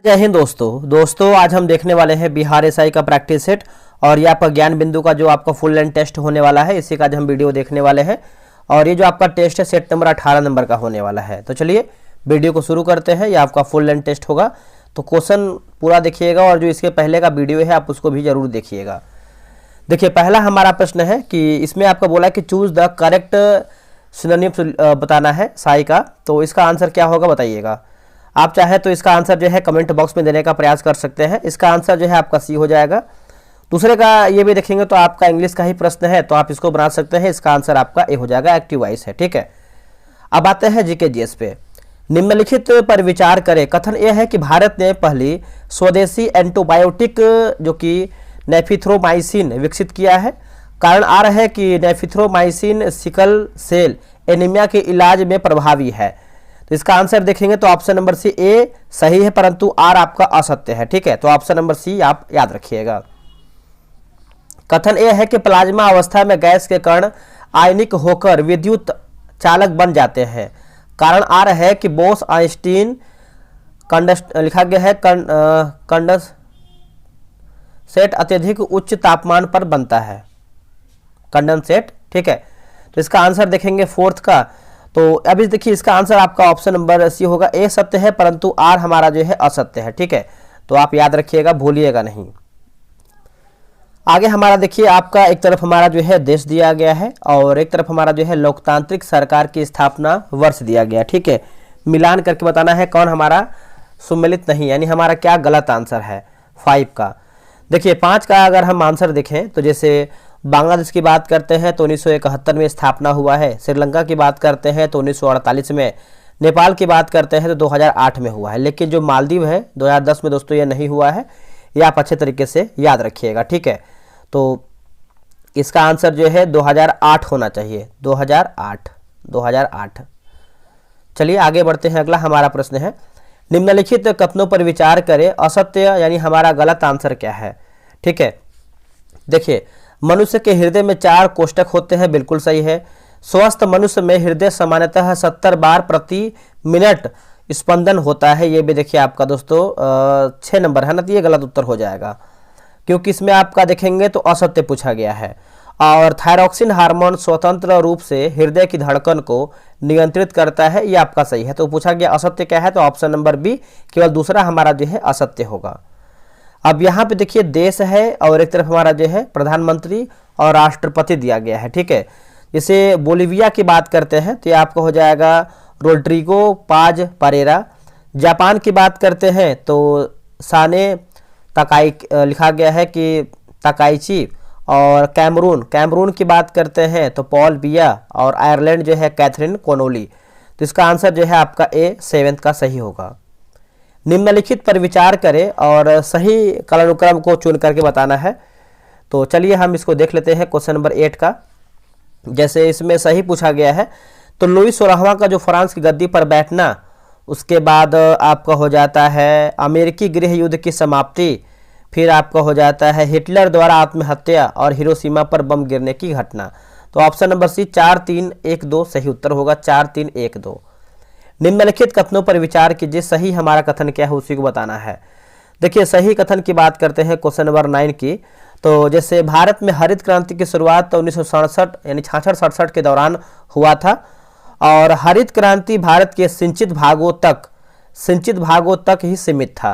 जय हिंद दोस्तों आज हम देखने वाले हैं बिहार एसआई का प्रैक्टिस सेट और ये आपका ज्ञान बिंदु का जो आपका फुल लेंथ टेस्ट होने वाला है, इसी का आज हम वीडियो देखने वाले हैं। और ये जो आपका टेस्ट है सेट नंबर 18 नंबर का होने वाला है। तो चलिए वीडियो को शुरू करते हैं। ये आपका फुल लेंथ टेस्ट होगा, तो क्वेश्चन पूरा देखिएगा और जो इसके पहले का वीडियो है आप उसको भी जरूर देखिएगा। देखिए, पहला हमारा प्रश्न है कि इसमें आपका बोला है कि चूज द करेक्ट सिनोनिम बताना है साई का। तो इसका आंसर क्या होगा बताइएगा। आप चाहे तो इसका आंसर जो है कमेंट बॉक्स में देने का प्रयास कर सकते हैं। इसका आंसर जो है आपका सी हो जाएगा। दूसरे का ये भी देखेंगे तो आपका इंग्लिश का ही प्रश्न है, तो आप इसको बना सकते हैं। इसका आंसर आपका ए हो जाएगा, एक्टिव वॉइस है। ठीक है, अब आते हैं जीके जीएस पे। निम्नलिखित पर विचार करें। कथन यह है कि भारत ने पहली स्वदेशी एंटीबायोटिक जो कि नेफिथ्रोमाइसिन विकसित किया है। कारण आ रहा है कि नेफिथ्रोमाइसिन सिकल सेल एनीमिया के इलाज में प्रभावी है। तो इसका आंसर देखेंगे तो ऑप्शन नंबर सी ए सही है, परंतु आर आपका असत्य है। ठीक है, तो ऑप्शन नंबर सी आप याद रखिएगा। कथन यह है कि प्लाज्मा अवस्था में गैस के कण आयनिक होकर विद्युत चालक बन जाते हैं। कारण आ रहा है कि बोस आइंस्टीन लिखा गया है कंडेंसेट अत्यधिक उच्च तापमान पर बनता है। कंडेंसेट, ठीक है। तो इसका आंसर देखेंगे फोर्थ का। तो अभी देखिए इसका आंसर आपका ऑप्शन नंबर सी होगा, ए सत्य है परंतु आर हमारा जो है असत्य है। ठीक है, तो आप याद रखिएगा, भूलिएगा नहीं। आगे हमारा देखिए आपका एक तरफ हमारा जो है देश दिया गया है और एक तरफ हमारा जो है लोकतांत्रिक सरकार की स्थापना वर्ष दिया गया। ठीक है, मिलान करके बताना है कौन हमारा सुमेलित नहीं, यानी हमारा क्या गलत आंसर है 5 का। देखिए 5 का अगर हम आंसर देखें तो जैसे बांग्लादेश की बात करते हैं तो 1971 में स्थापना हुआ है। श्रीलंका की बात करते हैं तो 1948 में। नेपाल की बात करते हैं तो 2008 में हुआ है। लेकिन जो मालदीव है 2010 में दोस्तों ये नहीं हुआ है। ये आप अच्छे तरीके से याद रखिएगा। ठीक है, तो इसका आंसर जो है 2008 होना चाहिए। 2008। चलिए आगे बढ़ते हैं। अगला हमारा प्रश्न है, निम्नलिखित कथनों पर विचार करें। असत्य यानी हमारा गलत आंसर क्या है। ठीक है, देखिए मनुष्य के हृदय में 4 कोष्ठक होते हैं, बिल्कुल सही है। स्वस्थ मनुष्य में हृदय सामान्यतः 70 बार प्रति मिनट स्पंदन होता है। ये भी देखिए आपका दोस्तों 6 नंबर है ना, तो ये गलत उत्तर हो जाएगा क्योंकि इसमें आपका देखेंगे तो असत्य पूछा गया है। और थायरॉक्सिन हार्मोन स्वतंत्र रूप से हृदय की धड़कन को नियंत्रित करता है, ये आपका सही है। तो पूछा गया असत्य क्या है, तो ऑप्शन नंबर बी केवल दूसरा हमारा जो है असत्य होगा। अब यहाँ पे देखिए देश है और एक तरफ हमारा जो है प्रधानमंत्री और राष्ट्रपति दिया गया है। ठीक है, जैसे बोलिविया की बात करते हैं तो ये आपका हो जाएगा रोड्रिगो पाज परेरा। जापान की बात करते हैं तो साने तकाई लिखा गया है कि तकाइची। और कैमरून की बात करते हैं तो पॉल बिया। और आयरलैंड जो है कैथरीन कोनोली। तो इसका आंसर जो है आपका ए 7 का सही होगा। निम्नलिखित पर विचार करें और सही कालानुक्रम को चुन करके बताना है। तो चलिए हम इसको देख लेते हैं क्वेश्चन नंबर 8 का। जैसे इसमें सही पूछा गया है तो लुई 16वां का जो फ्रांस की गद्दी पर बैठना, उसके बाद आपका हो जाता है अमेरिकी गृह युद्ध की समाप्ति, फिर आपका हो जाता है हिटलर द्वारा आत्महत्या और हिरोशिमा पर बम गिरने की घटना। तो ऑप्शन नंबर सी 4 3 1 2 सही उत्तर होगा। 4 3 1 2। निम्नलिखित कथनों पर विचार कीजिए। सही हमारा कथन क्या है उसी को बताना है। देखिए सही कथन की बात करते हैं क्वेश्चन नंबर 9 की। तो जैसे भारत में हरित क्रांति की शुरुआत तो 1967 यानी 66-67 के दौरान हुआ था और हरित क्रांति भारत के सिंचित भागों तक ही सीमित था।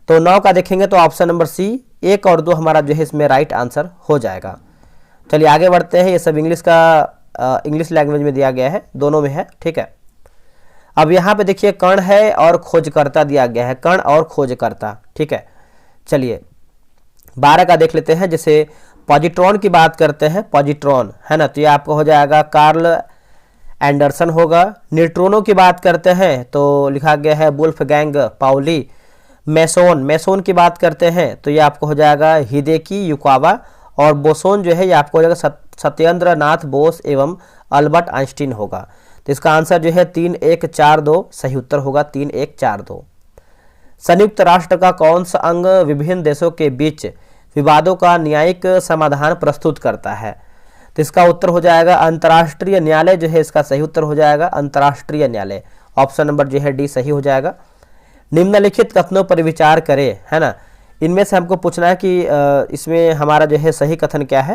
तो 9 का देखेंगे तो ऑप्शन नंबर सी 1 और 2 हमारा जो है इसमें राइट आंसर हो जाएगा। चलिए आगे बढ़ते हैं। ये सब इंग्लिश लैंग्वेज में दिया गया है, दोनों में है। ठीक है, अब यहाँ पे देखिए कण है और खोजकर्ता दिया गया है, कण और खोजकर्ता। ठीक है, चलिए 12 का देख लेते हैं। जैसे पॉजिट्रॉन की बात करते हैं, पॉजिट्रॉन है ना, तो ये आपको हो जाएगा कार्ल एंडरसन होगा। न्यूट्रॉनों की बात करते हैं तो लिखा गया है वुल्फगैंग पाउली। मेसोन की बात करते हैं तो ये आपको हो जाएगा हिदेकी युकावा। और बोसोन जो है ये आपको हो जाएगा सत्येंद्र नाथ बोस एवं अल्बर्ट आइंस्टीन होगा। तो इसका आंसर जो है 3 1 4 2 सही उत्तर होगा। 3 1 4 2। संयुक्त राष्ट्र का कौन सा अंग विभिन्न देशों के बीच विवादों का न्यायिक समाधान प्रस्तुत करता है। तो इसका उत्तर हो जाएगा अंतर्राष्ट्रीय न्यायालय जो है इसका सही उत्तर हो जाएगा अंतर्राष्ट्रीय न्यायालय। ऑप्शन नंबर जो है डी सही हो जाएगा। निम्नलिखित कथनों पर विचार करें, है ना। इनमें से हमको पूछना है कि इसमें हमारा जो है सही कथन क्या है।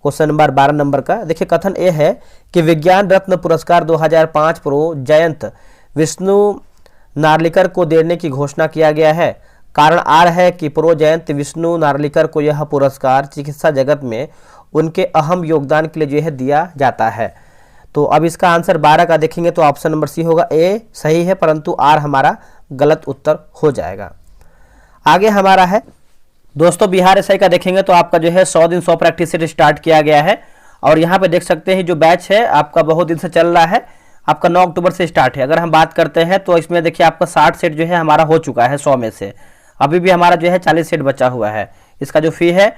क्वेश्चन नंबर 12 नंबर का देखिए, कथन ए है कि विज्ञान रत्न पुरस्कार 2005 प्रो जयंत विष्णु नार्लिकर को देने की घोषणा किया गया है। कारण आर है कि प्रो जयंत विष्णु नार्लिकर को यह पुरस्कार चिकित्सा जगत में उनके अहम योगदान के लिए जो है दिया जाता है। तो अब इसका आंसर 12 का देखेंगे तो ऑप्शन नंबर सी होगा, ए सही है, परंतु आर हमारा गलत उत्तर हो जाएगा। आगे हमारा है दोस्तों बिहार एसआई का देखेंगे तो आपका जो है 100 दिन 100 प्रैक्टिस सेट स्टार्ट किया गया है। और यहाँ पे देख सकते हैं जो बैच है आपका बहुत दिन से चल रहा है, आपका 9 अक्टूबर से स्टार्ट है। अगर हम बात करते हैं तो इसमें देखिए आपका 60 सेट जो है हमारा हो चुका है 100 में से, अभी भी हमारा जो है 40 सेट बचा हुआ है। इसका जो फी है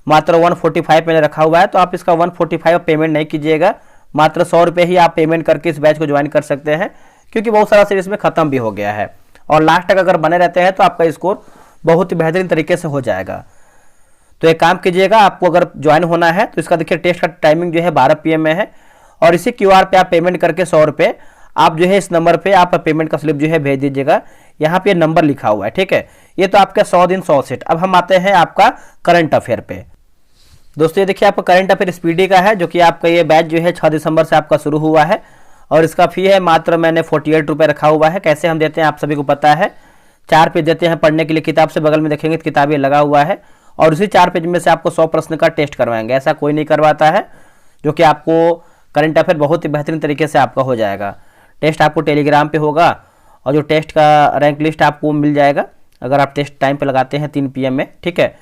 मात्र 145 मैंने रखा हुआ है, तो आप इसका 145 पेमेंट नहीं कीजिएगा, मात्र 100 रुपये ही आप पेमेंट करके इस बैच को ज्वाइन कर सकते हैं, क्योंकि बहुत सारा सेट इसमें खत्म भी हो गया है। और लास्ट तक अगर बने रहते हैं तो आपका स्कोर बहुत ही बेहतरीन तरीके से हो जाएगा। तो एक काम कीजिएगा, आपको अगर ज्वाइन होना है तो इसका देखिए टेस्ट का टाइमिंग जो है 12 PM में है, और इसी QR पे आप पेमेंट करके 100 रुपये आप जो है इस नंबर पे आप पेमेंट का स्लिप जो है भेज दीजिएगा। यहाँ पे नंबर लिखा हुआ है, ठीक है। ये तो आपका 100 दिन 100 सेट। अब हम आते हैं आपका करंट अफेयर पे। दोस्तों ये देखिए आपका करंट अफेयर स्पीडी का है, जो कि आपका ये बैच जो है 6 दिसंबर से आपका शुरू हुआ है, और इसका फी है मात्र मैंने 48 रुपये रखा हुआ है। कैसे हम देते हैं आप सभी को पता है, 4 पेज देते हैं पढ़ने के लिए, किताब से बगल में देखेंगे तो किताब ये लगा हुआ है, और उसी 4 पेज में से आपको 100 प्रश्न का टेस्ट करवाएंगे। ऐसा कोई नहीं करवाता है, जो कि आपको करंट अफेयर बहुत ही बेहतरीन तरीके से आपका हो जाएगा। टेस्ट आपको टेलीग्राम पे होगा, और जो टेस्ट का रैंक लिस्ट आपको मिल जाएगा अगर आप टेस्ट टाइम पे लगाते हैं 3 PM में, ठीक है।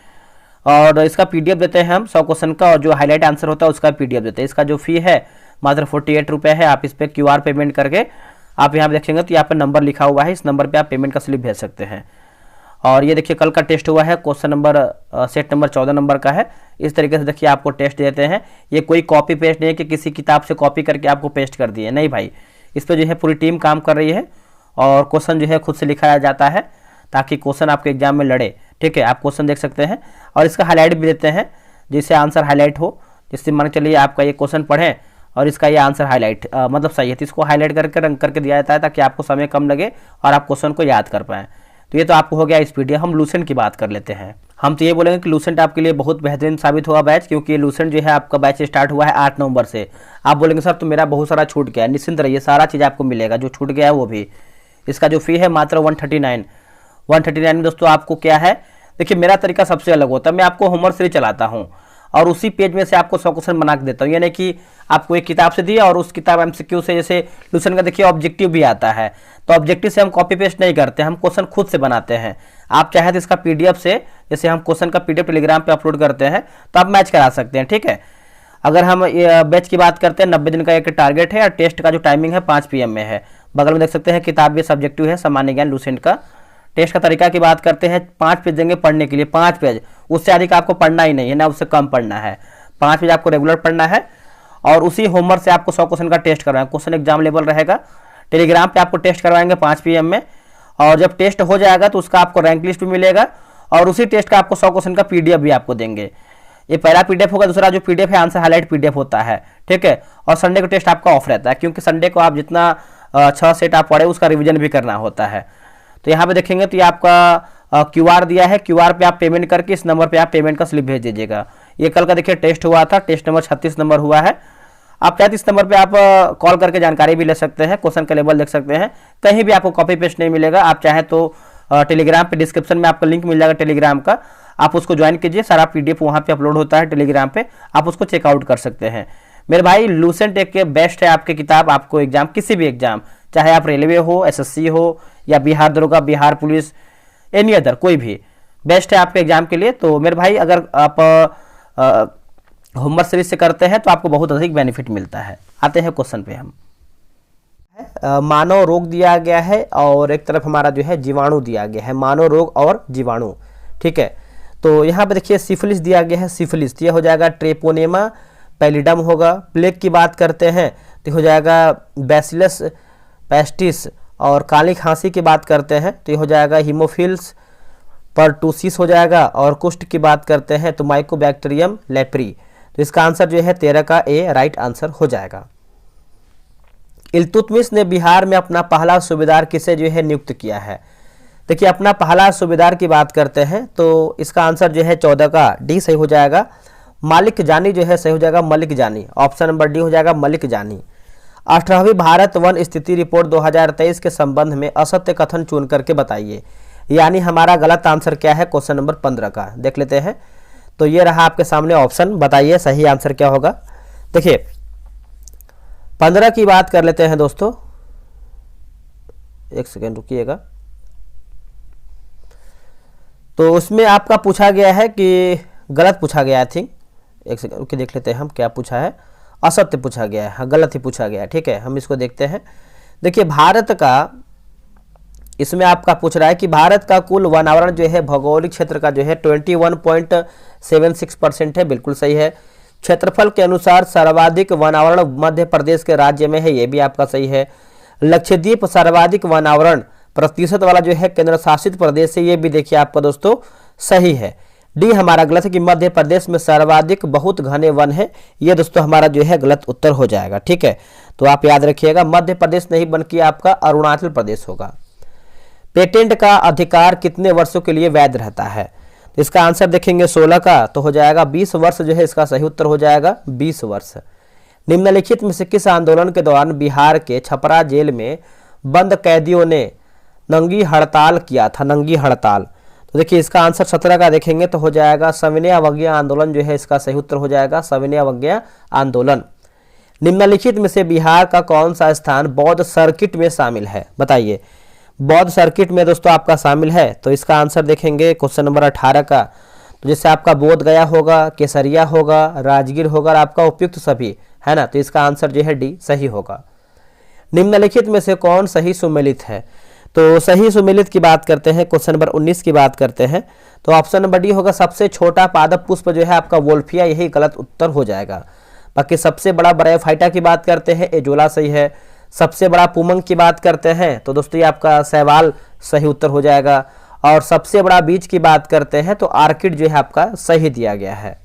और इसका PDF देते हैं हम 100 क्वेश्चन का, और जो हाईलाइट आंसर होता है उसका PDF देते हैं। इसका जो फी है मात्र 48 रुपये है। आप इस पर QR पेमेंट करके आप यहाँ देखेंगे तो यहाँ पर नंबर लिखा हुआ है, इस नंबर पे आप पेमेंट का स्लिप भेज सकते हैं। और ये देखिए कल का टेस्ट हुआ है, question number set number 14 number का है। इस तरीके से देखिए आपको टेस्ट देते हैं। ये कोई कॉपी पेस्ट नहीं है कि किसी किताब से कॉपी करके आपको पेस्ट कर दिए, नहीं भाई। इस पर जो है पूरी टीम काम कर रही है, और क्वेश्चन जो है खुद से लिखाया जाता है, ताकि क्वेश्चन आपके एग्जाम में लड़े, ठीक है। आप क्वेश्चन देख सकते हैं, और इसका हाईलाइट भी देते हैं, जिससे आंसर हाईलाइट हो। जिससे मान के चलिए आपका ये क्वेश्चन पढ़ें और इसका ये आंसर हाईलाइट मतलब सही है, तो इसको हाईलाइट करके रंग करके दिया जाता है, ताकि आपको समय कम लगे और आप क्वेश्चन को याद कर पाएँ। तो ये तो आपको हो गया स्पीडी। हम लूसेंट की बात कर लेते हैं। हम तो ये बोलेंगे कि लूसेंट आपके लिए बहुत बेहतरीन साबित हुआ बैच, क्योंकि ये लूसेंट जो है आपका बैच स्टार्ट हुआ है 8 नवंबर से। आप बोलेंगे सर तो मेरा बहुत सारा छूट गया है, निश्चिंत रहिए, सारा चीज़ आपको मिलेगा, जो छूट गया है वो भी। इसका जो फी है मात्र 139 में दोस्तों आपको क्या है, देखिए मेरा तरीका सबसे अलग होता है। मैं आपको होमवर्क सीरीज चलाता हूँ, और उसी पेज में से आपको 100 क्वेश्चन बना के देता हूँ। यानी कि आपको एक किताब से दिया, और उस किताब MCQ से, जैसे लूसेंट का देखिए ऑब्जेक्टिव भी आता है, तो ऑब्जेक्टिव से हम कॉपी पेस्ट नहीं करते, हम क्वेश्चन खुद से बनाते हैं। आप चाहे तो इसका PDF से, जैसे हम क्वेश्चन का PDF टेलीग्राम पे अपलोड करते हैं, तो आप मैच करा सकते हैं, ठीक है। अगर हम बैच की बात करते हैं, 90 दिन का एक टारगेट है, और टेस्ट का जो टाइमिंग है 5 PM में है। बगल में देख सकते हैं किताब भी सब्जेक्टिव है, सामान्य ज्ञान लूसेंट का। टेस्ट का तरीका की बात करते हैं, 5 पेज देंगे पढ़ने के लिए, 5 पेज, उससे अधिक आपको पढ़ना ही नहीं है ना, उससे कम पढ़ना है। 5 पेज आपको रेगुलर पढ़ना है, और उसी होमवर्क से आपको 100 क्वेश्चन का टेस्ट करवाएंगे। क्वेश्चन एग्जाम लेवल रहेगा, टेलीग्राम पे आपको टेस्ट करवाएंगे 5 PM में, और जब टेस्ट हो जाएगा तो उसका आपको रैंक लिस्ट भी मिलेगा, और उसी टेस्ट का आपको 100 क्वेश्चन का PDF भी आपको देंगे। ये पहला PDF होगा, दूसरा जो PDF है आंसर हाईलाइट PDF होता है, ठीक है। और संडे को टेस्ट आपका ऑफ रहता है, क्योंकि संडे को आप जितना 6 सेट आप पढ़े उसका रिविजन भी करना होता है। तो यहाँ पे देखेंगे तो ये आपका QR दिया है, QR पे आप पेमेंट करके इस नंबर पे आप पेमेंट का स्लिप भेज दीजिएगा। ये कल का देखिए टेस्ट हुआ था, टेस्ट नंबर 36 नंबर हुआ है। आप चाहे तो इस नंबर पे आप कॉल करके जानकारी भी ले सकते हैं, क्वेश्चन का लेवल देख सकते हैं। कहीं भी आपको कॉपी पेस्ट नहीं मिलेगा। आप चाहे तो टेलीग्राम पे डिस्क्रिप्शन में आपको लिंक मिल जाएगा टेलीग्राम का, आप उसको ज्वाइन कीजिए, सारा PDF वहाँ पे अपलोड होता है टेलीग्राम पे, आप उसको चेकआउट कर सकते हैं। मेरे भाई लूसेंट एक बेस्ट है आपकी किताब, आपको एग्जाम, किसी भी एग्जाम, चाहे आप रेलवे हो, SSC हो, या बिहार दरोगा, बिहार पुलिस, एनी अदर, कोई भी बेस्ट है आपके एग्जाम के लिए। तो मेरे भाई अगर आप होमवर्क सीरीज से करते हैं तो आपको बहुत अधिक बेनिफिट मिलता है। आते हैं क्वेश्चन पे। हम मानव रोग दिया गया है, और एक तरफ हमारा जो है जीवाणु दिया गया है, मानव रोग और जीवाणु, ठीक है। तो यहाँ पे देखिए सिफिलिस दिया गया है, सिफिलिस ये हो जाएगा ट्रेपोनेमा पैलिडम होगा। प्लेग की बात करते हैं तो हो जाएगा बैसिलस पेस्टिस, और काली खांसी की बात करते हैं तो ये हो जाएगा हीमोफिल्स परटूसिस हो जाएगा। और कुष्ठ की बात करते हैं तो माइकोबैक्टीरियम लेप्री। तो इसका आंसर जो है 13 का A राइट आंसर हो जाएगा। इल्तुतमिश ने बिहार में अपना पहला सूबेदार किसे जो है नियुक्त किया है। देखिए अपना पहला सूबेदार की बात करते हैं तो इसका आंसर जो है 14 का डी सही हो जाएगा। मालिक जानी जो है सही हो जाएगा मलिक जानी, ऑप्शन नंबर डी हो जाएगा मलिक जानी। 18वीं भारत वन स्थिति रिपोर्ट 2023 के संबंध में असत्य कथन चुन करके बताइए, यानी हमारा गलत आंसर क्या है क्वेश्चन नंबर 15 का। देख लेते हैं, तो ये रहा आपके सामने ऑप्शन, बताइए सही आंसर क्या होगा। देखिए 15 की बात कर लेते हैं दोस्तों, एक सेकेंड रुकिएगा। तो उसमें आपका पूछा गया है कि गलत पूछा गया आई थिंक, एक सेकेंड रुकिए देख लेते हैं हम क्या पूछा है। असत्य पूछा गया है, गलत ही पूछा गया है, ठीक है। हम इसको देखते हैं। देखिए भारत का, इसमें आपका पूछ रहा है कि भारत का कुल वनावरण जो है भौगोलिक क्षेत्र का जो है 21.76% है, बिल्कुल सही है। क्षेत्रफल के अनुसार सर्वाधिक वनावरण मध्य प्रदेश के राज्य में है, ये भी आपका सही है। लक्षद्वीप सर्वाधिक वनावरण प्रतिशत वाला जो है केंद्र शासित प्रदेश है, ये भी देखिए आपका दोस्तों सही है। डी हमारा गलत है कि मध्य प्रदेश में सर्वाधिक बहुत घने वन है, ये दोस्तों हमारा जो है गलत उत्तर हो जाएगा, ठीक है। तो आप याद रखिएगा मध्य प्रदेश नहीं बल्कि आपका अरुणाचल प्रदेश होगा। पेटेंट का अधिकार कितने वर्षों के लिए वैध रहता है? तो इसका आंसर देखेंगे 16 का, तो हो जाएगा 20 वर्ष जो है इसका सही उत्तर हो जाएगा 20 वर्ष। निम्नलिखित में से किस आंदोलन के दौरान बिहार के छपरा जेल में बंद कैदियों ने नंगी हड़ताल किया था? नंगी हड़ताल, तो देखिए इसका आंसर 17 का देखेंगे तो हो जाएगा सविनय अवज्ञा आंदोलन जो है इसका सही उत्तर हो जाएगा सविनय अवज्ञा आंदोलन। निम्नलिखित में से बिहार का कौन सा स्थान बौद्ध सर्किट में शामिल है? बताइए बौद्ध सर्किट में दोस्तों आपका शामिल है, तो इसका आंसर देखेंगे क्वेश्चन नंबर 18 का। तो जैसे आपका बोध गया होगा, केसरिया होगा, राजगीर होगा और आपका उपयुक्त सभी है ना, तो इसका आंसर जो है डी सही होगा। निम्नलिखित में से कौन सही सुमेलित है? तो सही सुमेलित की बात करते हैं, क्वेश्चन नंबर 19 की बात करते हैं, तो ऑप्शन नंबर डी होगा सबसे छोटा पादप पुष्प जो है आपका वोल्फिया, यही गलत उत्तर हो जाएगा। बाकी सबसे बड़ा ब्रायोफाइटा की बात करते हैं, एजोला सही है। सबसे बड़ा पुमंग की बात करते हैं तो दोस्तों ये आपका शैवाल सही उत्तर हो जाएगा। और सबसे बड़ा बीज की बात करते हैं तो आर्किड जो है आपका सही दिया गया है।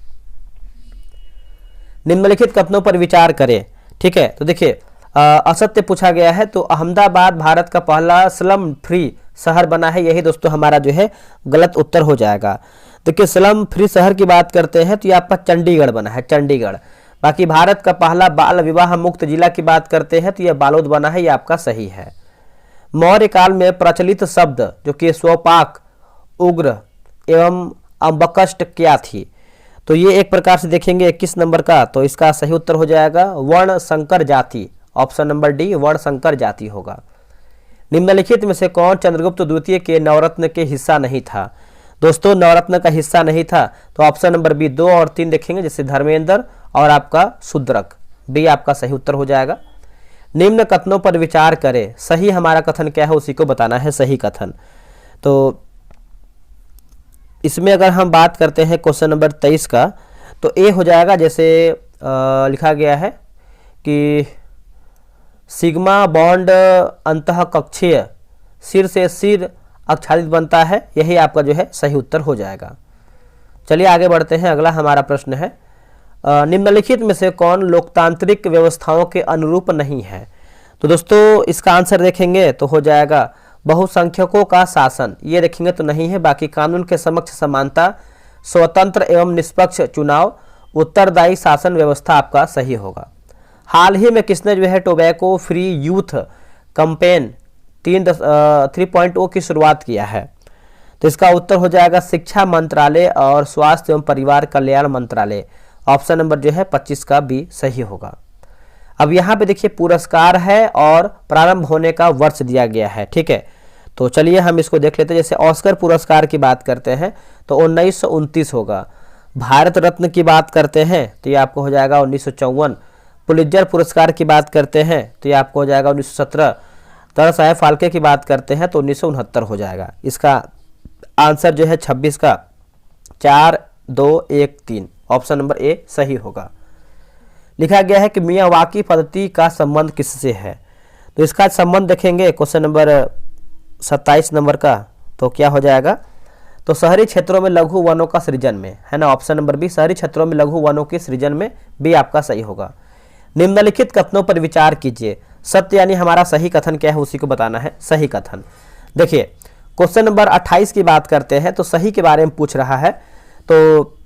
निम्नलिखित कथनों पर विचार करें, ठीक है। तो देखिए असत्य पूछा गया है, तो अहमदाबाद भारत का पहला स्लम फ्री शहर बना है, यही दोस्तों हमारा जो है गलत उत्तर हो जाएगा। देखिए स्लम फ्री शहर की बात करते हैं तो ये आपका चंडीगढ़ बना है, चंडीगढ़। बाकी भारत का पहला बाल विवाह मुक्त जिला की बात करते हैं तो यह बालोद बना है, ये आपका सही है। मौर्य काल में प्रचलित शब्द जो कि स्वपाक, उग्र एवं अम्बकष्ट क्या थी? तो ये एक प्रकार से देखेंगे 21 नंबर का, तो इसका सही उत्तर हो जाएगा वर्ण संकर जाति, ऑप्शन नंबर डी वर्ण संकर जाति होगा। निम्नलिखित में से कौन चंद्रगुप्त द्वितीय के नवरत्न के हिस्सा नहीं था? दोस्तों नवरत्न का हिस्सा नहीं था तो ऑप्शन नंबर बी 2 और 3 देखेंगे, जैसे धर्मेंद्र और आपका शूद्रक, बी आपका सही उत्तर हो जाएगा। निम्न कथनों पर विचार करें, सही हमारा कथन क्या है उसी को बताना है सही कथन। तो इसमें अगर हम बात करते हैं क्वेश्चन नंबर 23 का, तो ए हो जाएगा, जैसे लिखा गया है कि सिग्मा बॉन्ड अंतः कक्षीय सिर से सिर आच्छादित बनता है, यही आपका जो है सही उत्तर हो जाएगा। चलिए आगे बढ़ते हैं, अगला हमारा प्रश्न है निम्नलिखित में से कौन लोकतांत्रिक व्यवस्थाओं के अनुरूप नहीं है? तो दोस्तों इसका आंसर देखेंगे तो हो जाएगा बहुसंख्यकों का शासन, ये देखेंगे तो नहीं है। बाकी कानून के समक्ष समानता, स्वतंत्र एवं निष्पक्ष चुनाव, उत्तरदायी शासन व्यवस्था आपका सही होगा। हाल ही में किसने जो है टोबैको फ्री यूथ कैंपेन 3.0 की शुरुआत किया है? तो इसका उत्तर हो जाएगा शिक्षा मंत्रालय और स्वास्थ्य एवं परिवार कल्याण मंत्रालय, ऑप्शन नंबर जो है 25 का भी सही होगा। अब यहाँ पे देखिए पुरस्कार है और प्रारंभ होने का वर्ष दिया गया है, ठीक है। तो चलिए हम इसको देख लेते हैं। जैसे ऑस्कर पुरस्कार की बात करते हैं तो 1929 होगा। भारत रत्न की बात करते हैं तो ये आपको हो जाएगा 1954। पुलित्जर पुरस्कार की बात करते हैं तो ये आपको हो जाएगा 1917। दादा साहेब फाल्के की बात करते हैं तो 1969 हो जाएगा। इसका आंसर जो है 26 का 4, 2, 1, 3, ऑप्शन नंबर ए सही होगा। लिखा गया है कि मियावाकी पद्धति का संबंध किससे है? तो इसका संबंध देखेंगे क्वेश्चन नंबर 27 नंबर का, तो क्या हो जाएगा? तो शहरी क्षेत्रों में लघु वनों का सृजन में, है ना, ऑप्शन नंबर बी शहरी क्षेत्रों में लघु वनों के सृजन में भी आपका सही होगा। निम्नलिखित कथनों पर विचार कीजिए, सत्य यानी हमारा सही कथन क्या है उसी को बताना है सही कथन। देखिए क्वेश्चन नंबर 28 की बात करते हैं तो सही के बारे में पूछ रहा है। तो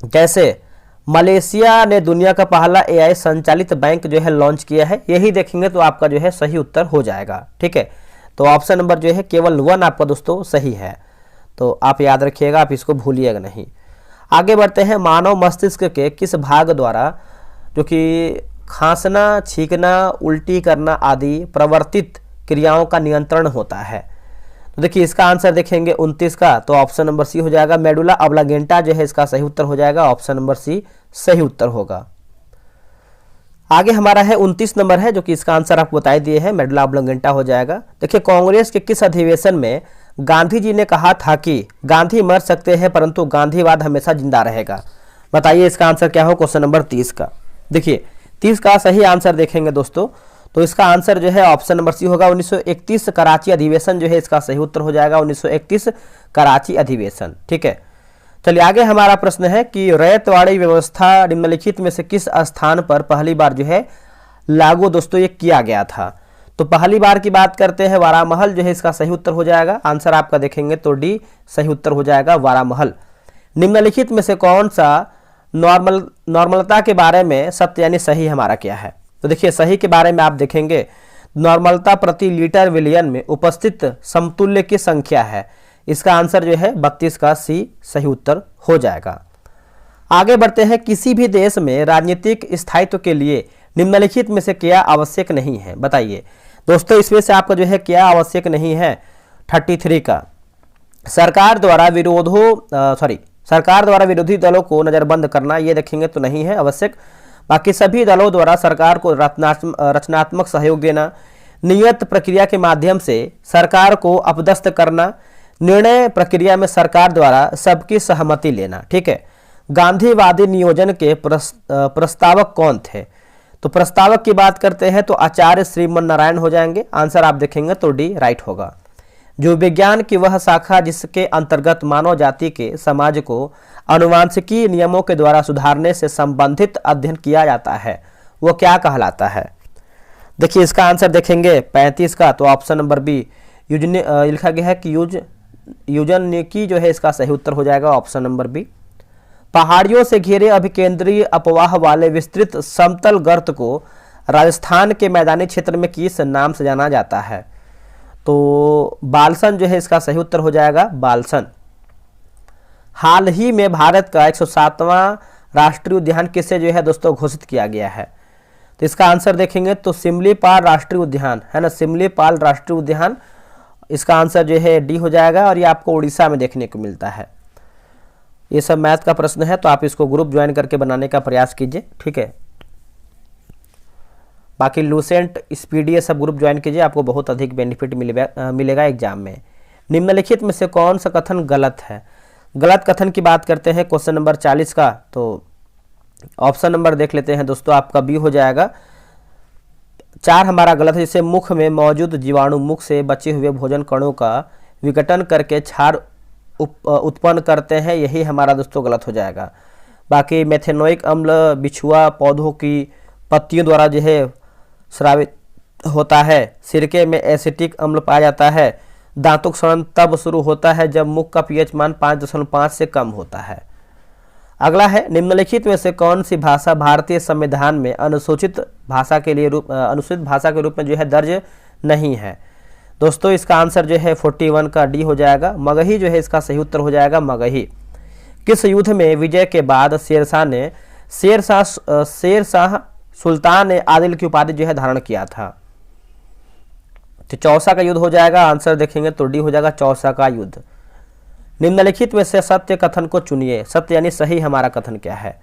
जैसे मलेशिया ने दुनिया का पहला एआई संचालित बैंक जो है लॉन्च किया है, यही देखेंगे तो आपका जो है सही उत्तर हो जाएगा। ठीक है, तो ऑप्शन नंबर जो है केवल 1 आपका दोस्तों सही है, तो आप याद रखिएगा, आप इसको भूलिएगा नहीं। आगे बढ़ते हैं। मानव मस्तिष्क के किस भाग द्वारा जो कि खांसना, छींकना, उल्टी करना आदि प्रवर्तित क्रियाओं का नियंत्रण होता है? तो देखिए इसका आंसर देखेंगे 29 का, तो ऑप्शन नंबर सी हो जाएगा। मेडुला ऑब्लांगेटा जो है इसका सही उत्तर हो जाएगा, ऑप्शन नंबर सी सही उत्तर होगा। आगे हमारा है 29 नंबर है, जो कि इसका आंसर आपको बता दिए हैं, मेडुला ऑब्लांगेटा हो जाएगा। देखिए कांग्रेस के किस अधिवेशन में गांधी जी ने कहा था कि गांधी मर सकते हैं परंतु गांधीवाद हमेशा जिंदा रहेगा? बताइए इसका आंसर क्या हो क्वेश्चन नंबर 30 का। देखिए 30 का सही आंसर देखेंगे दोस्तों, तो इसका आंसर जो है ऑप्शन नंबर सी होगा। 1931 कराची अधिवेशन जो है इसका सही उत्तर हो जाएगा, 1931 कराची अधिवेशन। ठीक है, चलिए आगे हमारा प्रश्न है कि रैयतवाड़ी व्यवस्था निम्नलिखित में से किस स्थान पर पहली बार जो है लागू दोस्तों ये किया गया था? तो पहली बार की बात करते हैं, वारामहल जो है इसका सही उत्तर हो जाएगा। आंसर आपका देखेंगे तो डी सही उत्तर हो जाएगा, वारामहल। निम्नलिखित में से कौन सा नॉर्मलता के बारे में सत्य यानी सही हमारा क्या है? तो देखिए सही के बारे में आप देखेंगे, नॉर्मलता प्रति लीटर विलियन में उपस्थित समतुल्य की संख्या है। इसका आंसर जो है 32 का सी सही उत्तर हो जाएगा। आगे बढ़ते हैं। किसी भी देश में राजनीतिक स्थायित्व के लिए निम्नलिखित में से क्या आवश्यक नहीं है? बताइए दोस्तों, इसमें से आपका जो है क्या आवश्यक नहीं है? 33 का सरकार द्वारा विरोधी दलों को नजरबंद करना, ये देखेंगे तो नहीं है आवश्यक। बाकी सभी दलों द्वारा सरकार को रचनात्मक सहयोग देना, नियत प्रक्रिया के माध्यम से सरकार को अपदस्थ करना, निर्णय प्रक्रिया में सरकार द्वारा सबकी सहमति लेना। ठीक है, गांधीवादी नियोजन के प्रस्तावक कौन थे? तो प्रस्तावक की बात करते हैं तो आचार्य श्रीमन नारायण हो जाएंगे। आंसर आप देखेंगे तो डी राइट होगा। जो विज्ञान की वह शाखा जिसके अंतर्गत मानव जाति के समाज को आनुवांशिकी नियमों के द्वारा सुधारने से संबंधित अध्ययन किया जाता है, वो क्या कहलाता है? देखिए इसका आंसर देखेंगे 35 का, तो ऑप्शन नंबर बी लिखा गया है कि यूजनिकी जो है इसका सही उत्तर हो जाएगा, ऑप्शन नंबर बी। पहाड़ियों से घिरे अभिकेंद्रीय अपवाह वाले विस्तृत समतल गर्त को राजस्थान के मैदानी क्षेत्र में किस नाम से जाना जाता है? तो बालसन जो है इसका सही उत्तर हो जाएगा, बालसन। हाल ही में भारत का 107वां राष्ट्रीय उद्यान किसे जो है दोस्तों घोषित किया गया है? तो इसका आंसर देखेंगे तो सिमलीपाल राष्ट्रीय उद्यान है ना, सिमलीपाल राष्ट्रीय उद्यान। इसका आंसर जो है डी हो जाएगा, और ये आपको उड़ीसा में देखने को मिलता है। ये सब मैथ का प्रश्न है, तो आप इसको ग्रुप ज्वाइन करके बनाने का प्रयास कीजिए। ठीक है, बाकी लूसेंट, स्पीडी ये सब ग्रुप ज्वाइन कीजिए, आपको बहुत अधिक बेनिफिट मिलेगा एग्जाम में। निम्नलिखित में से कौन सा कथन गलत है? गलत कथन की बात करते हैं क्वेश्चन नंबर 40 का, तो ऑप्शन नंबर देख लेते हैं दोस्तों, आपका बी हो जाएगा। 4 हमारा गलत है, जैसे मुख में मौजूद जीवाणु मुख से बचे हुए भोजन कणों का विघटन करके क्षार उत्पन्न करते हैं, यही हमारा दोस्तों गलत हो जाएगा। बाकी मेथेनोइक अम्ल बिछुआ पौधों की पत्तियों द्वारा जो है स्रावित होता है, सिरके में एसिटिक अम्ल पाया जाता है, दांतों का सड़न तब शुरू होता है जब मुख का पीएच मान 5.5 से कम होता है। अगला है, निम्नलिखित में से कौन सी भाषा भारतीय संविधान में अनुसूचित भाषा के रूप में जो है दर्ज नहीं है? दोस्तों इसका आंसर जो है 41 का डी हो जाएगा, मगही जो है इसका सही उत्तर हो जाएगा, मगही। किस युद्ध में विजय के बाद शेरशाह सुल्तान ने आदिल की उपाधि जो है धारण किया था? तो चौसा का युद्ध हो जाएगा, आंसर देखेंगे तो डी हो जाएगा, चौसा का युद्ध। निम्नलिखित में से सत्य कथन को चुनिए, सत्य यानी सही हमारा कथन क्या है?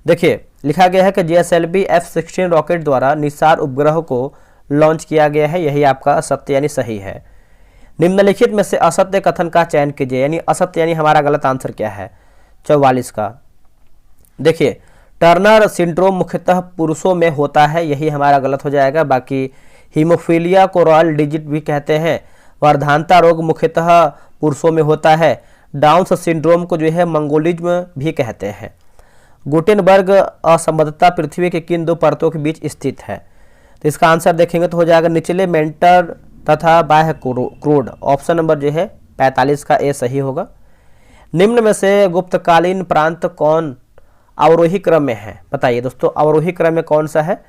देखिए लिखा गया है कि JSLV F-16 रॉकेट द्वारा निसार उपग्रह को लॉन्च किया गया है, यही आपका सत्य यानी सही है। निम्नलिखित में से असत्य कथन का चयन कीजिए, यानी असत्य यानी हमारा गलत आंसर क्या है? 44 का। देखिए टर्नर सिंड्रोम मुख्यतः पुरुषों में होता है, यही हमारा गलत हो जाएगा। बाकी हीमोफीलिया को रॉयल डिजिट भी कहते हैं, वर्धानता रोग मुख्यतः पुरुषों में होता है, डाउन्स सिंड्रोम को जो है मंगोलिज्म भी कहते हैं। गुटेनबर्ग असंबद्धता पृथ्वी के किन 2 परतों के बीच स्थित है? तो इसका आंसर देखेंगे तो हो जाएगा निचले मेंटर तथा बाह्य क्रोड, ऑप्शन नंबर जो है 45 का ए सही होगा। निम्न में से गुप्तकालीन प्रांत कौन अवरोही क्रम में है, बताइए दोस्तों अवरोही क्रम में कौन सा है।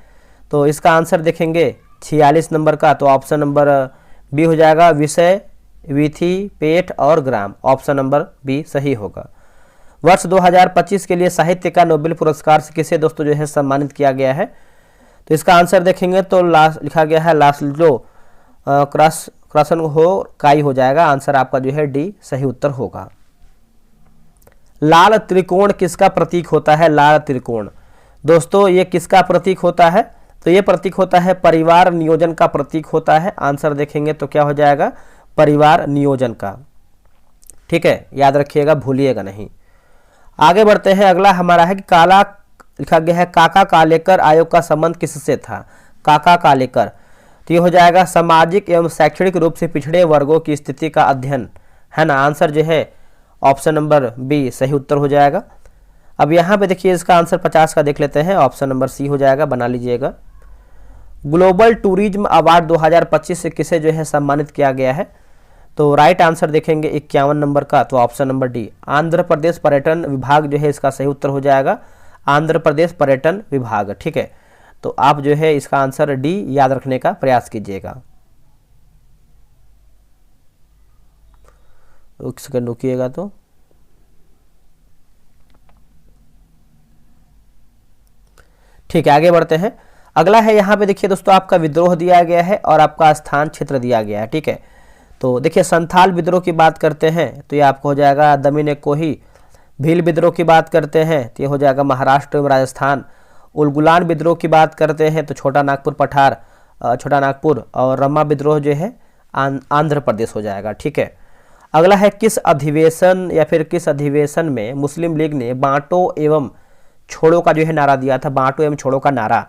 तो इसका आंसर देखेंगे 46 नंबर का, तो ऑप्शन नंबर बी हो जाएगा, विषय, विधि, पेट और ग्राम, ऑप्शन नंबर बी सही होगा। वर्ष 2025 के लिए साहित्य का नोबेल पुरस्कार से किसे दोस्तों जो है सम्मानित किया गया है। तो इसका आंसर देखेंगे तो लिखा गया है लास्लो क्रासनहोकाई हो जाएगा, आंसर आपका जो है डी सही उत्तर होगा। लाल त्रिकोण किसका प्रतीक होता है, लाल त्रिकोण दोस्तों ये किसका प्रतीक होता है, तो ये प्रतीक होता है परिवार नियोजन का प्रतीक होता है, आंसर देखेंगे तो क्या हो जाएगा, परिवार नियोजन का। ठीक है, याद रखिएगा, भूलिएगा नहीं। आगे बढ़ते हैं, अगला हमारा है कि काला लिखा गया है काका कालेकर आयोग का संबंध किससे था, काका कालेकर, तो ये हो जाएगा सामाजिक एवं शैक्षणिक रूप से पिछड़े वर्गों की स्थिति का अध्ययन, है ना, आंसर जो है ऑप्शन नंबर बी सही उत्तर हो जाएगा। अब यहाँ पे देखिए इसका आंसर 50 का देख लेते हैं, ऑप्शन नंबर सी हो जाएगा, बना लीजिएगा। ग्लोबल टूरिज्म अवार्ड 2025 से किसे जो है सम्मानित किया गया है, तो राइट आंसर देखेंगे 51 नंबर का, तो option number D Andhra Pradesh पर्यटन विभाग जो है इसका सही उत्तर हो जाएगा, आंध्र प्रदेश पर्यटन विभाग। ठीक है, तो आप जो है इसका आंसर डी याद रखने का प्रयास कीजिएगा। एक सेकंड रुकिएगा। तो ठीक है, आगे बढ़ते हैं। अगला है यहाँ पे देखिए दोस्तों आपका विद्रोह दिया गया है और आपका स्थान क्षेत्र दिया गया है। ठीक है, तो देखिए संथाल विद्रोह की बात करते हैं तो ये आपको हो जाएगा दमिन कोही। भील विद्रोह की बात करते हैं तो ये हो जाएगा महाराष्ट्र एवं राजस्थान। उलगुलान विद्रोह की बात करते हैं तो छोटा नागपुर पठार, छोटा नागपुर, और रम्मा विद्रोह जो है आंध्र प्रदेश हो जाएगा। ठीक है, अगला है किस अधिवेशन या फिर किस अधिवेशन में मुस्लिम लीग ने बांटो एवं छोड़ो का जो है नारा दिया था, बांटो एवं छोड़ो का नारा,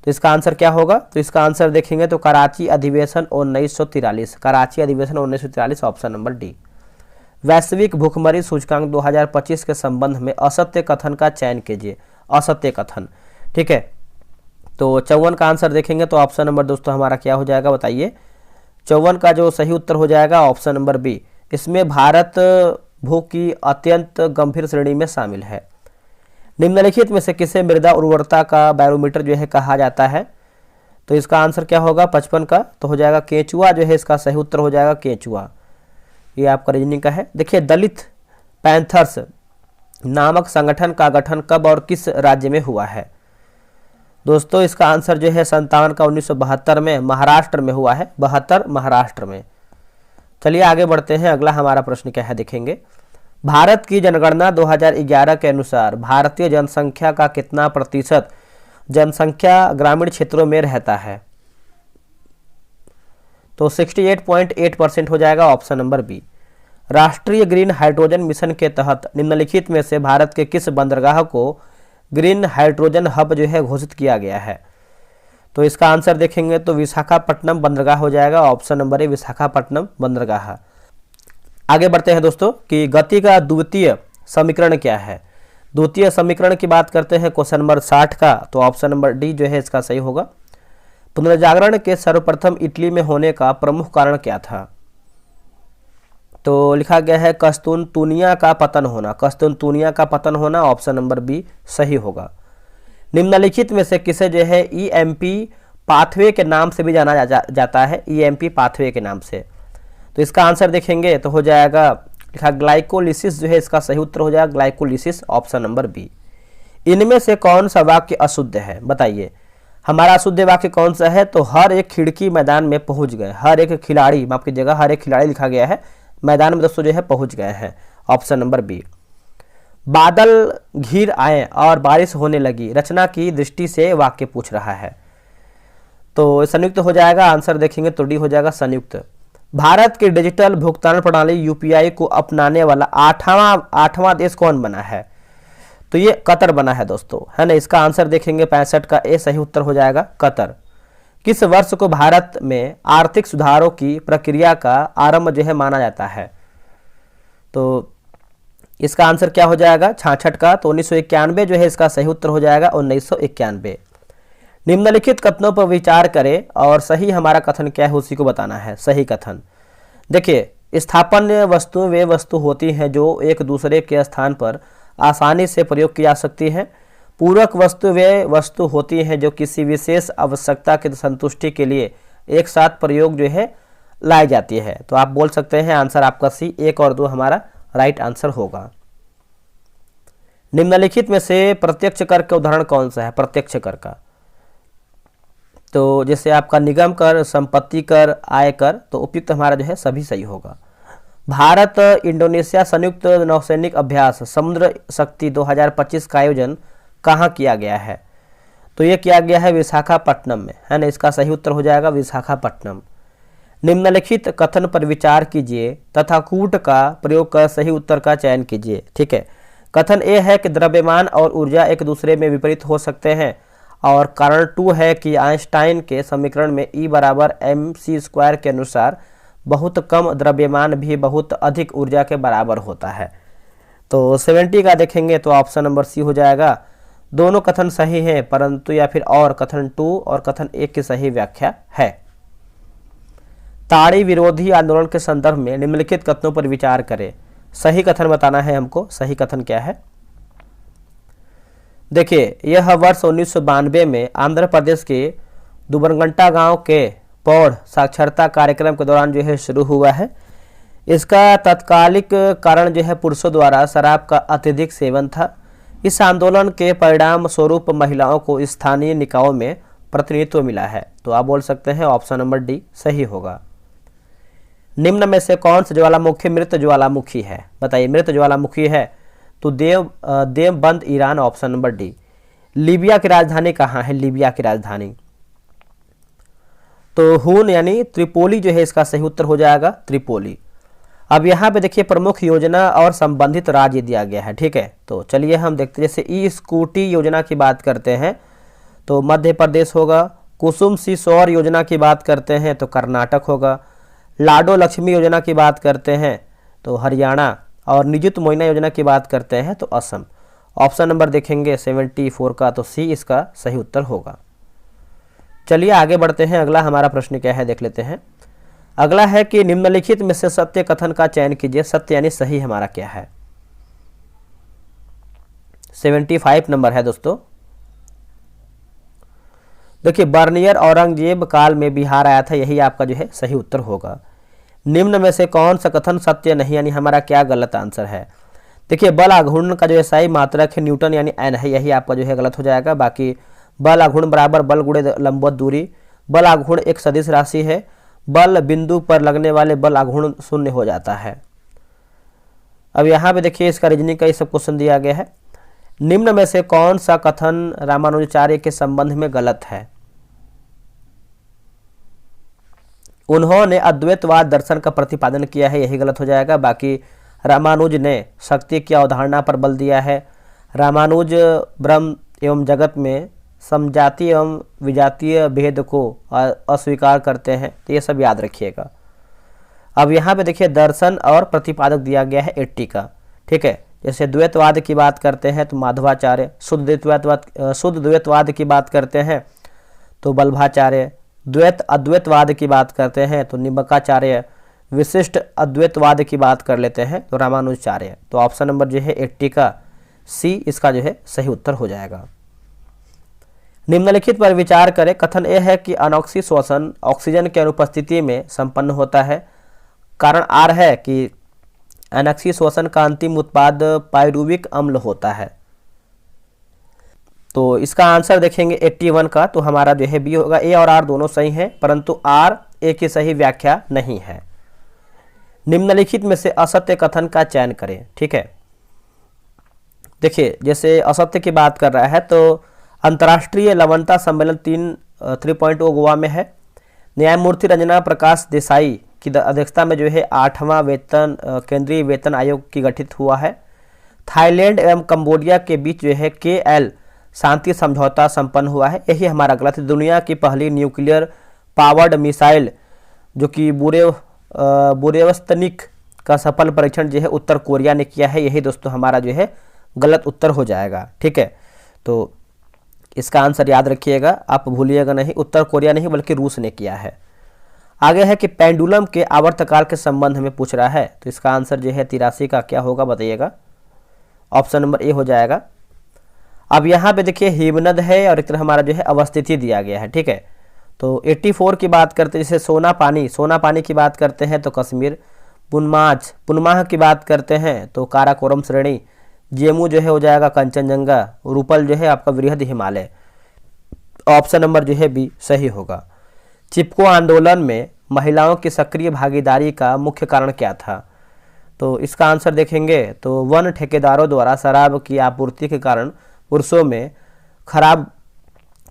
तो इसका आंसर क्या होगा, तो इसका आंसर देखेंगे तो कराची अधिवेशन 1943, कराची अधिवेशन 1943, ऑप्शन नंबर डी। वैश्विक भूखमरी सूचकांक 2025 के संबंध में असत्य कथन का चयन कीजिए, असत्य कथन। ठीक है, तो 54 का आंसर देखेंगे तो ऑप्शन नंबर दोस्तों हमारा क्या हो जाएगा, बताइए। 54 का जो सही उत्तर हो जाएगा ऑप्शन नंबर बी, इसमें भारत भूख की अत्यंत गंभीर श्रेणी में शामिल है। निम्नलिखित में से किसे मृदा उर्वरता का बैरोमीटर जो है कहा जाता है, तो इसका आंसर क्या होगा 55 का, तो हो जाएगा केंचुआ जो है इसका सही उत्तर हो जाएगा केंचुआ, ये आपका रीजनिंग का है। देखिए दलित पैंथर्स नामक संगठन का गठन कब और किस राज्य में हुआ है, दोस्तों इसका आंसर जो है 57 का 1972 में महाराष्ट्र में हुआ है, 72 महाराष्ट्र में। चलिए आगे बढ़ते हैं, अगला हमारा प्रश्न क्या है देखेंगे। भारत की जनगणना 2011 के अनुसार भारतीय जनसंख्या का कितना प्रतिशत जनसंख्या ग्रामीण क्षेत्रों में रहता है, तो 68.8% हो जाएगा, ऑप्शन नंबर बी। राष्ट्रीय ग्रीन हाइड्रोजन मिशन के तहत निम्नलिखित में से भारत के किस बंदरगाह को ग्रीन हाइड्रोजन हब जो है घोषित किया गया है, तो इसका आंसर देखेंगे तो विशाखापट्टनम बंदरगाह हो जाएगा, ऑप्शन नंबर ए विशाखापट्टनम बंदरगाह। आगे बढ़ते हैं दोस्तों कि गति का द्वितीय समीकरण क्या है। द्वितीय समीकरण की बात करते हैं क्वेश्चन नंबर 60 का, तो ऑप्शन नंबर डी जो है इसका सही होगा। पुनर्जागरण के सर्वप्रथम इटली में होने का प्रमुख कारण क्या था, तो लिखा गया है कस्तूनतुनिया का पतन होना, कस्तूनतुनिया का पतन होना, ऑप्शन नंबर बी सही होगा। निम्नलिखित में से किसे जो है ईएमपी पाथवे के नाम से भी जाना जाता है, ईएमपी पाथवे के नाम से, तो इसका आंसर देखेंगे तो हो जाएगा लिखा ग्लाइकोलिसिस जो है इसका सही उत्तर हो जाएगा ग्लाइकोलिसिस, ऑप्शन नंबर बी। इनमें से कौन सा वाक्य अशुद्ध है, बताइए हमारा अशुद्ध वाक्य कौन सा है, तो हर एक खिड़की मैदान में पहुंच गए, हर एक खिलाड़ी, माफ कीजिएगा हर एक खिलाड़ी लिखा गया है, मैदान में दोस्तों जो है पहुंच गए हैं, ऑप्शन नंबर बी। बादल घिर आए और बारिश होने लगी, रचना की दृष्टि से वाक्य पूछ रहा है, तो संयुक्त हो जाएगा, आंसर देखेंगे तो डी हो जाएगा संयुक्त। भारत की डिजिटल भुगतान प्रणाली यूपीआई को अपनाने वाला आठवां देश कौन बना है, तो ये कतर बना है दोस्तों, है ना, इसका आंसर देखेंगे 65 का ए सही उत्तर हो जाएगा कतर। किस वर्ष को भारत में आर्थिक सुधारों की प्रक्रिया का आरंभ जो है माना जाता है, तो इसका आंसर क्या हो जाएगा 66 का, तो 1991 जो है इसका सही उत्तर हो जाएगा 1991। निम्नलिखित कथनों पर विचार करें और सही हमारा कथन क्या है उसी को बताना है, सही कथन। देखिए स्थापन्य वस्तुएं वे वस्तु होती हैं जो एक दूसरे के स्थान पर आसानी से प्रयोग की जा सकती हैं। पूरक वस्तु वे वस्तु होती हैं जो किसी विशेष आवश्यकता की संतुष्टि के लिए एक साथ प्रयोग जो है लाई जाती है। तो आप बोल सकते हैं आंसर आपका सी, 1 और 2 हमारा राइट आंसर होगा। निम्नलिखित में से प्रत्यक्ष कर का उदाहरण कौन सा है? प्रत्यक्ष कर का तो जैसे आपका निगम कर, संपत्ति कर, आय कर, तो उपयुक्त हमारा जो है सभी सही होगा। भारत इंडोनेशिया संयुक्त नौसैनिक अभ्यास समुद्र शक्ति 2025 का आयोजन कहाँ किया गया है? तो ये किया गया है विशाखापट्टनम में, है ना। इसका सही उत्तर हो जाएगा विशाखापट्टनम। निम्नलिखित कथन पर विचार कीजिए तथा कूट का प्रयोग कर सही उत्तर का चयन कीजिए। ठीक है, कथन ए है कि द्रव्यमान और ऊर्जा एक दूसरे में विपरीत हो सकते हैं, और कारण 2 है कि आइंस्टाइन के समीकरण में E बराबर mc² के अनुसार बहुत कम द्रव्यमान भी बहुत अधिक ऊर्जा के बराबर होता है। तो 70 का देखेंगे तो ऑप्शन नंबर सी हो जाएगा। दोनों कथन सही हैं, परंतु या फिर और कथन 2 और कथन 1 की सही व्याख्या है। ताड़ी विरोधी आंदोलन के संदर्भ में निम्नलिखित कथनों पर विचार करें। सही कथन बताना है हमको। सही कथन क्या है? देखिए, यह वर्ष 1992 में आंध्र प्रदेश के दुबरगंटा गांव के पौड़ साक्षरता कार्यक्रम के दौरान जो है शुरू हुआ है। इसका तत्कालिक कारण जो है पुरुषों द्वारा शराब का अत्यधिक सेवन था। इस आंदोलन के परिणाम स्वरूप महिलाओं को स्थानीय निकायों में प्रतिनिधित्व मिला है। तो आप बोल सकते हैं ऑप्शन नंबर डी सही होगा। निम्न में से कौन सा ज्वालामुखी मृत ज्वालामुखी है? बताइए, मृत ज्वालामुखी है तो Deoband Iran, option number D. Libya की राजधानी कहाँ है? लीबिया की राजधानी तो हून यानी त्रिपोली जो है इसका सही उत्तर हो जाएगा त्रिपोली। अब यहाँ पे देखिए प्रमुख योजना और संबंधित राज्य दिया गया है। ठीक है, तो चलिए हम देखते हैं। जैसे ई स्कूटी योजना की बात करते हैं तो मध्य प्रदेश होगा। कुसुम सी सौर योजना की बात करते हैं तो कर्नाटक होगा। लाडो लक्ष्मी योजना की बात करते हैं तो हरियाणा, और निजुत मोइना योजना की बात करते हैं तो असम। ऑप्शन नंबर देखेंगे 74 का, तो सी इसका सही उत्तर होगा। चलिए आगे बढ़ते हैं। अगला हमारा प्रश्न क्या है देख लेते हैं। अगला है कि निम्नलिखित में से सत्य कथन का चयन कीजिए। सत्य यानी सही हमारा क्या है? 75 नंबर है दोस्तों। देखिए, बर्नियर औरंगजेब काल में बिहार आया था, यही आपका जो है सही उत्तर होगा। निम्न में से कौन सा कथन सत्य नहीं, यानी हमारा क्या गलत आंसर है? देखिए, बल आघूर्ण का जो SI मात्रक है न्यूटन यानी n है, यही आपका जो है गलत हो जाएगा। बाकी बल आघूर्ण बराबर बल गुणे लंबवत दूरी। बल आघूर्ण एक सदिश राशि है। बल बिंदु पर लगने वाले बल आघूर्ण शून्य हो जाता है। अब यहाँ पे देखिए इसका रीजनिंग का ये सब क्वेश्चन दिया गया है। निम्न में से कौन सा कथन रामानुजाचार्य के संबंध में गलत है? उन्होंने अद्वैतवाद दर्शन का प्रतिपादन किया है, यही गलत हो जाएगा। बाकी रामानुज ने शक्ति की अवधारणा पर बल दिया है। रामानुज ब्रह्म एवं जगत में समजातीय एवं विजातीय भेद को अस्वीकार करते हैं, तो ये सब याद रखिएगा। अब यहाँ पे देखिए दर्शन और प्रतिपादक दिया गया है 80 का। ठीक है, जैसे द्वैतवाद की बात करते हैं तो माधवाचार्य, शुद्ध द्वैतवाद की बात करते हैं तो वल्लभाचार्य, द्वैत अद्वैतवाद की बात करते हैं तो निम्बकाचार्य, विशिष्ट अद्वैतवाद की बात कर लेते हैं तो रामानुजाचार्य। तो ऑप्शन नंबर जो है 80 का सी इसका जो है सही उत्तर हो जाएगा। निम्नलिखित पर विचार करें। कथन यह है कि अनॉक्सी श्वसन ऑक्सीजन की अनुपस्थिति में संपन्न होता है। कारण आर है कि अनॉक्सी श्वसन का अंतिम उत्पाद पाइरुविक अम्ल होता है। तो इसका आंसर देखेंगे 81 का, तो हमारा जो है बी होगा। ए और आर दोनों सही हैं, परंतु आर ए की सही व्याख्या नहीं है। निम्नलिखित में से असत्य कथन का चयन करें। ठीक है, देखिए जैसे असत्य की बात कर रहा है तो अंतर्राष्ट्रीय लवणता सम्मेलन 3.0 गोवा में है। न्यायमूर्ति रंजना प्रकाश देसाई की अध्यक्षता में जो है 8वां वेतन केंद्रीय वेतन आयोग की गठित हुआ है। थाईलैंड एवं कंबोडिया के बीच जो है KL शांति समझौता संपन्न हुआ है, यही हमारा गलत है। दुनिया की पहली न्यूक्लियर पावर्ड मिसाइल जो कि बुरेवस्तनिक का सफल परीक्षण जो है उत्तर कोरिया ने किया है, यही दोस्तों हमारा जो है गलत उत्तर हो जाएगा। ठीक है, तो इसका आंसर याद रखिएगा, आप भूलिएगा नहीं, उत्तर कोरिया नहीं बल्कि रूस ने किया है। आगे है कि पेंडुलम के आवर्तकाल के संबंध में पूछ रहा है, तो इसका आंसर जो है 83 का क्या होगा बताइएगा। ऑप्शन नंबर ए हो जाएगा। अब यहाँ पे देखिए हिमनद है और एक तरह हमारा जो है अवस्थिति दिया गया है, ठीक है। तो 84 की बात करते हैं, जैसे सोना पानी की बात करते हैं तो कश्मीर, पुनमाह की बात करते हैं तो काराकोरम श्रेणी, जेमू जो है हो जाएगा कंचनजंगा, रूपल जो है आपका वृहद हिमालय। ऑप्शन नंबर जो है बी सही होगा। चिपको आंदोलन में महिलाओं की सक्रिय भागीदारी का मुख्य कारण क्या था, तो इसका आंसर देखेंगे तो वन ठेकेदारों द्वारा शराब की आपूर्ति के कारण पुरुषों में खराब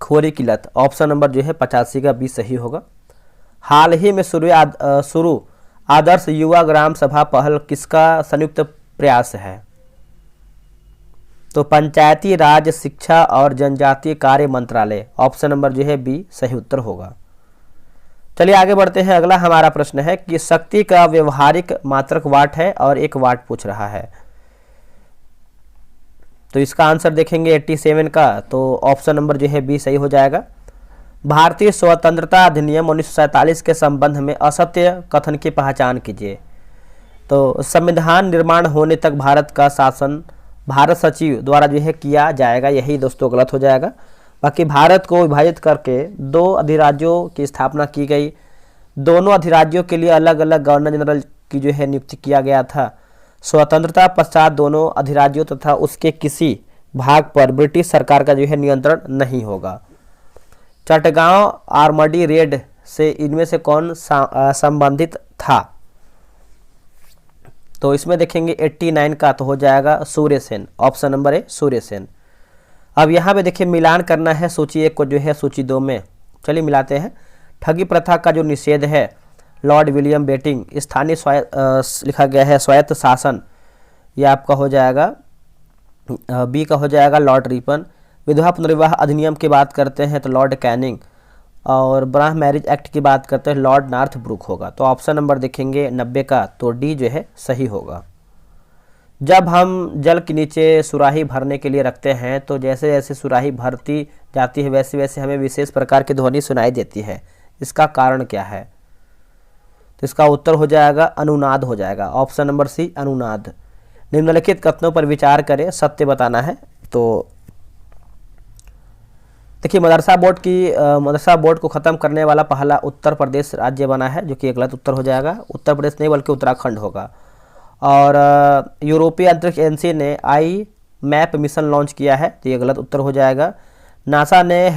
खोरी की लत। ऑप्शन नंबर जो है 85 का बी सही होगा। हाल ही में शुरू आदर्श युवा ग्राम सभा पहल किसका संयुक्त प्रयास है, तो पंचायती राज, शिक्षा और जनजातीय कार्य मंत्रालय। ऑप्शन नंबर जो है बी सही उत्तर होगा। चलिए आगे बढ़ते हैं। अगला हमारा प्रश्न है कि शक्ति का व्यवहारिक मात्रक वाट है और 1 वाट पूछ रहा है, तो इसका आंसर देखेंगे 87 का, तो ऑप्शन नंबर जो है बी सही हो जाएगा। भारतीय स्वतंत्रता अधिनियम 1947 के संबंध में असत्य कथन की पहचान कीजिए, तो संविधान निर्माण होने तक भारत का शासन भारत सचिव द्वारा जो है किया जाएगा, यही दोस्तों गलत हो जाएगा। बाकी भारत को विभाजित करके 2 अधिराज्यों की स्थापना की गई, दोनों अधिराज्यों के लिए अलग अलग गवर्नर जनरल की जो है नियुक्ति किया गया था। स्वतंत्रता पश्चात दोनों अधिराज्यों तथा उसके किसी भाग पर ब्रिटिश सरकार का जो है नियंत्रण नहीं होगा। चटगांव आर्मडी रेड से इनमें से कौन संबंधित था, तो इसमें देखेंगे 89 का, तो हो जाएगा सूर्यसेन। ऑप्शन नंबर है सूर्यसेन। अब यहाँ पे देखिए मिलान करना है सूची 1 को जो है सूची 2 में, चलिए मिलाते हैं। ठगी प्रथा का जो निषेध है लॉर्ड विलियम बेटिंग, स्थानीय लिखा गया है स्वायत्त शासन, यह आपका हो जाएगा बी का हो जाएगा लॉर्ड रिपन। विधवा पुनर्विवाह अधिनियम की बात करते हैं तो लॉर्ड कैनिंग, और ब्राह्म मैरिज एक्ट की बात करते हैं लॉर्ड नॉर्थब्रुक होगा। तो ऑप्शन नंबर देखेंगे 90 का, तो डी जो है सही होगा। जब हम जल के नीचे सुराही भरने के लिए रखते हैं तो जैसे जैसे सुराही भरती जाती है वैसे वैसे हमें विशेष प्रकार की ध्वनि सुनाई देती है, इसका कारण क्या है, तो इसका उत्तर हो जाएगा अनुनाद हो जाएगा। ऑप्शन नंबर सी अनुनाद। निम्नलिखित कथनों पर विचार करें, सत्य बताना है। तो देखिए मदरसा बोर्ड को खत्म करने वाला पहला उत्तर प्रदेश राज्य बना है, जो कि एक गलत उत्तर हो जाएगा। उत्तर प्रदेश नहीं बल्कि उत्तराखंड होगा। और यूरोपीय अंतरिक्ष एजेंसी ने आई मैप मिशन लॉन्च किया है, तो ये गलत उत्तर हो जाएगा। नासा ने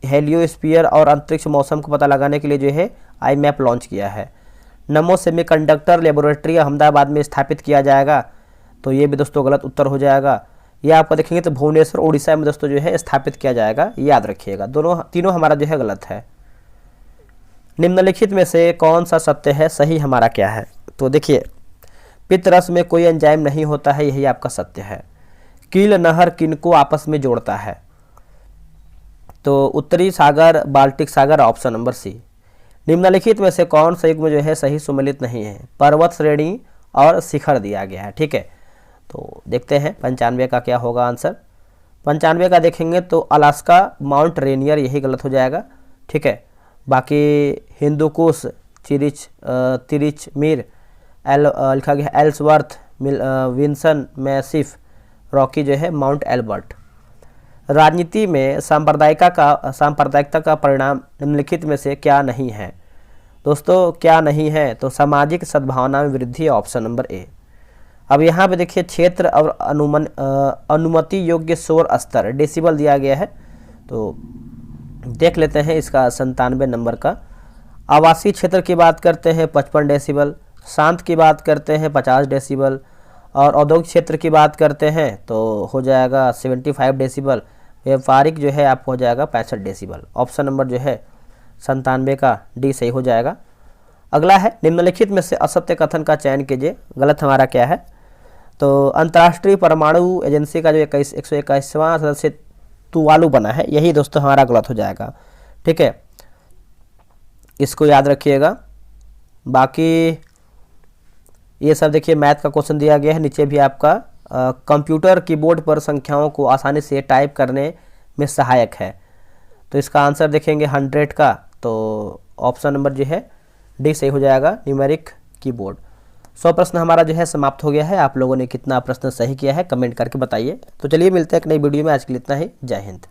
हेलियोस्फीयर और अंतरिक्ष मौसम को पता लगाने के लिए जो है आई मैप लॉन्च किया है। नमो सेमीकंडक्टर लेबोरेटरी अहमदाबाद में स्थापित किया जाएगा, तो ये भी दोस्तों गलत उत्तर हो जाएगा। ये आपको देखेंगे तो भुवनेश्वर उड़ीसा में दोस्तों जो है स्थापित किया जाएगा, याद रखिएगा। तीनों हमारा जो है गलत है। निम्नलिखित में से कौन सा सत्य है, सही हमारा क्या है, तो देखिए पित्त रस में कोई एंजाइम नहीं होता है, यही आपका सत्य है। कील नहर किनको आपस में जोड़ता है, तो उत्तरी सागर बाल्टिक सागर। Option number C. निम्नलिखित में से कौन सा युग्म जो है सही सुमेलित नहीं है, पर्वत श्रेणी और शिखर दिया गया है, ठीक है। तो देखते हैं 95 का क्या होगा आंसर। 95 का देखेंगे तो अलास्का माउंट रेनियर, यही गलत हो जाएगा, ठीक है। बाकी हिंदुकुश, तिरिचमीर, लिखा गया एल्सवर्थ, विंसन मैसिफ, रॉकी जो है माउंट एल्बर्ट। राजनीति में सांप्रदायिकता का परिणाम निम्नलिखित में से क्या नहीं है, दोस्तों क्या नहीं है, तो सामाजिक सद्भावना में वृद्धि। Option number A. अब यहाँ पे देखिए क्षेत्र और अनुमति योग्य शोर स्तर डेसिबल दिया गया है, तो देख लेते हैं इसका 97 नंबर का। आवासीय क्षेत्र की बात करते हैं 55 डेसिबल, शांत की बात करते हैं 50 डेसिबल, और औद्योगिक क्षेत्र की बात करते हैं तो हो जाएगा 75 डेसिबल। व्यापारिक जो है आपको हो जाएगा 65 डेसिबल। ऑप्शन नंबर जो है 97 का डी सही हो जाएगा। अगला है निम्नलिखित में से असत्य कथन का चयन कीजिए, गलत हमारा क्या है, तो अंतर्राष्ट्रीय परमाणु एजेंसी का जो 121वां सदस्य तुवालू बना है, यही दोस्तों हमारा गलत हो जाएगा, ठीक है, इसको याद रखिएगा। बाकी ये सब देखिए मैथ का क्वेश्चन दिया गया है, नीचे भी आपका कंप्यूटर कीबोर्ड पर संख्याओं को आसानी से टाइप करने में सहायक है, तो इसका आंसर देखेंगे 100 का, तो ऑप्शन नंबर जो है डी सही हो जाएगा, न्यूमेरिक कीबोर्ड। 100 प्रश्न हमारा जो है समाप्त हो गया है। आप लोगों ने कितना प्रश्न सही किया है कमेंट करके बताइए। तो चलिए मिलते हैं एक नई वीडियो में, आज के लिए इतना ही। जय हिंद।